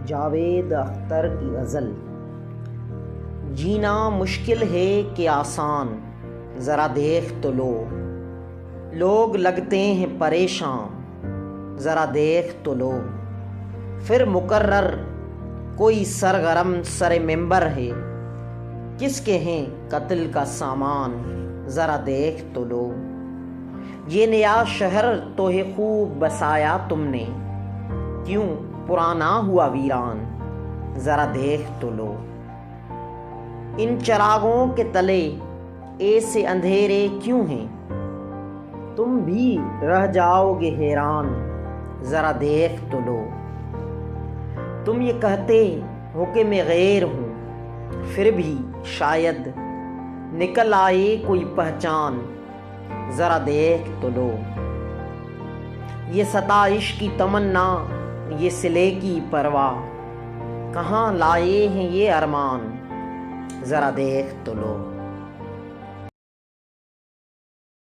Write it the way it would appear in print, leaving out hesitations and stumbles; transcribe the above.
جاوید اختر کی غزل۔ جینا مشکل ہے کہ آسان، ذرا دیکھ تو لو، لوگ لگتے ہیں پریشان، ذرا دیکھ تو لو، پھر مقرر کوئی سرگرم سر ممبر ہے، کس کے ہیں قتل کا سامان، ذرا دیکھ تو لو، یہ نیا شہر تو ہے خوب بسایا تم نے، کیوں پرانا ہوا ویران، ذرا دیکھ تو لو، ان چراغوں کے تلے ایسے اندھیرے کیوں ہیں، تم بھی رہ جاؤ گے حیران، ذرا دیکھ تو لو، تم یہ کہتے ہو کہ میں غیر ہوں، پھر بھی شاید نکل آئے کوئی پہچان، ذرا دیکھ تو لو، یہ ستائش کی تمنا، یہ صلے کی پرواہ، کہاں لائے ہیں یہ ارمان، ذرا دیکھ تو لو۔